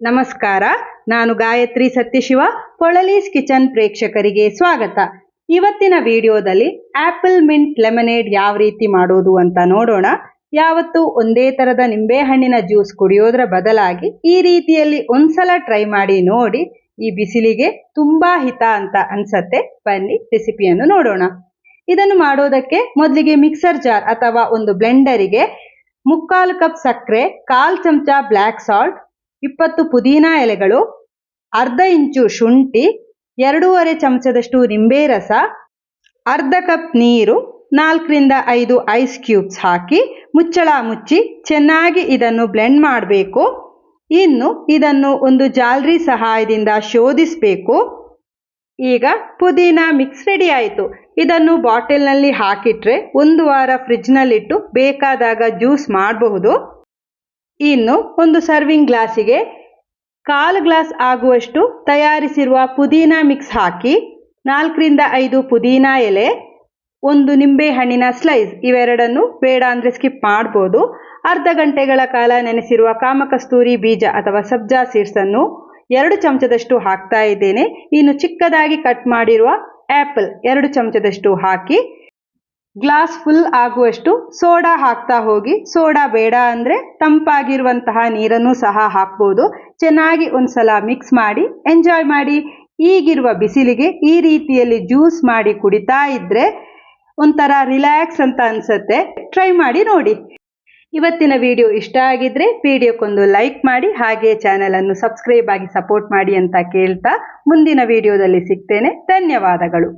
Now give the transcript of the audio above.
ನಮಸ್ಕಾರ, ನಾನು ಗಾಯತ್ರಿ ಸತ್ಯಶಿವ. ಪೊಳಲೀಸ್ ಕಿಚನ್ ಪ್ರೇಕ್ಷಕರಿಗೆ ಸ್ವಾಗತ. ಇವತ್ತಿನ ವಿಡಿಯೋದಲ್ಲಿ ಆಪಲ್ ಮಿಂಟ್ ಲೆಮನೇಡ್ ಯಾವ ರೀತಿ ಮಾಡೋದು ಅಂತ ನೋಡೋಣ. ಯಾವತ್ತೂ ಒಂದೇ ತರದ ನಿಂಬೆಹಣ್ಣಿನ ಜ್ಯೂಸ್ ಕುಡಿಯೋದ್ರ ಬದಲಾಗಿ ಈ ರೀತಿಯಲ್ಲಿ ಒಂದ್ಸಲ ಟ್ರೈ ಮಾಡಿ ನೋಡಿ. ಈ ಬಿಸಿಲಿಗೆ ತುಂಬಾ ಹಿತ ಅಂತ ಅನ್ಸತ್ತೆ. ಬನ್ನಿ ರೆಸಿಪಿಯನ್ನು ನೋಡೋಣ. ಇದನ್ನು ಮಾಡೋದಕ್ಕೆ ಮೊದಲಿಗೆ ಮಿಕ್ಸರ್ ಜಾರ್ ಅಥವಾ ಒಂದು ಬ್ಲೆಂಡರಿಗೆ 3/4 ಕಪ್ ಸಕ್ಕರೆ, 1/4 ಚಮಚ ಬ್ಲ್ಯಾಕ್ ಸಾಲ್ಟ್, 20 ಪುದೀನಾ ಎಲೆಗಳು, ಅರ್ಧ ಇಂಚು ಶುಂಠಿ, 2.5 ಚಮಚದಷ್ಟು ನಿಂಬೆ ರಸ, ಅರ್ಧ ಕಪ್ ನೀರು, 4 ರಿಂದ 5 ಐಸ್ ಕ್ಯೂಬ್ಸ್ ಹಾಕಿ ಮುಚ್ಚಳ ಮುಚ್ಚಿ ಚೆನ್ನಾಗಿ ಇದನ್ನು ಬ್ಲೆಂಡ್ ಮಾಡಬೇಕು. ಇನ್ನು ಇದನ್ನು ಒಂದು ಜಾಲರಿ ಸಹಾಯದಿಂದ ಶೋಧಿಸಬೇಕು. ಈಗ ಪುದೀನಾ ಮಿಕ್ಸ್ ರೆಡಿ ಆಯಿತು. ಇದನ್ನು ಬಾಟಲ್ನಲ್ಲಿ ಹಾಕಿಟ್ರೆ 1 ವಾರ ಫ್ರಿಡ್ಜ್ನಲ್ಲಿಟ್ಟು ಬೇಕಾದಾಗ ಜ್ಯೂಸ್ ಮಾಡಬಹುದು. ಇನ್ನು ಒಂದು ಸರ್ವಿಂಗ್ ಗ್ಲಾಸಿಗೆ 1/4 ಗ್ಲಾಸ್ ಆಗುವಷ್ಟು ತಯಾರಿಸಿರುವ ಪುದೀನಾ ಮಿಕ್ಸ್ ಹಾಕಿ 4 ರಿಂದ 5 ಪುದೀನಾ ಎಲೆ, ಒಂದು ನಿಂಬೆ ಹಣ್ಣಿನ ಸ್ಲೈಸ್, ಇವೆರಡನ್ನು ಬೇಡ ಅಂದರೆ ಸ್ಕಿಪ್ ಮಾಡ್ಬೋದು. ಅರ್ಧ ಗಂಟೆಗಳ ಕಾಲ ನೆನೆಸಿರುವ ಕಾಮಕಸ್ತೂರಿ ಬೀಜ ಅಥವಾ ಸಬ್ಜಾ ಸೀಡ್ಸನ್ನು 2 ಚಮಚದಷ್ಟು ಹಾಕ್ತಾ ಇದ್ದೇನೆ. ಇನ್ನು ಚಿಕ್ಕದಾಗಿ ಕಟ್ ಮಾಡಿರುವ ಆ್ಯಪಲ್ 2 ಚಮಚದಷ್ಟು ಹಾಕಿ ಗ್ಲಾಸ್ ಫುಲ್ ಆಗುವಷ್ಟು ಸೋಡಾ ಹಾಕ್ತಾ ಹೋಗಿ. ಸೋಡಾ ಬೇಡ ಅಂದರೆ ತಂಪಾಗಿರುವಂತಹ ನೀರನ್ನು ಸಹ ಹಾಕ್ಬೋದು. ಚೆನ್ನಾಗಿ ಒಂದ್ಸಲ ಮಿಕ್ಸ್ ಮಾಡಿ ಎಂಜಾಯ್ ಮಾಡಿ. ಈಗಿರುವ ಬಿಸಿಲಿಗೆ ಈ ರೀತಿಯಲ್ಲಿ ಜ್ಯೂಸ್ ಮಾಡಿ ಕುಡಿತಾ ಇದ್ರೆ ಒಂಥರ ರಿಲ್ಯಾಕ್ಸ್ ಅಂತ ಅನ್ಸುತ್ತೆ. ಟ್ರೈ ಮಾಡಿ ನೋಡಿ. ಇವತ್ತಿನ ವಿಡಿಯೋ ಇಷ್ಟ ಆಗಿದ್ರೆ ವಿಡಿಯೋಕ್ಕೊಂದು ಲೈಕ್ ಮಾಡಿ, ಹಾಗೆ ಚಾನೆಲನ್ನು ಸಬ್ಸ್ಕ್ರೈಬ್ ಆಗಿ ಸಪೋರ್ಟ್ ಮಾಡಿ ಅಂತ ಕೇಳ್ತಾ ಮುಂದಿನ ವಿಡಿಯೋದಲ್ಲಿ ಸಿಗ್ತೇನೆ. ಧನ್ಯವಾದಗಳು.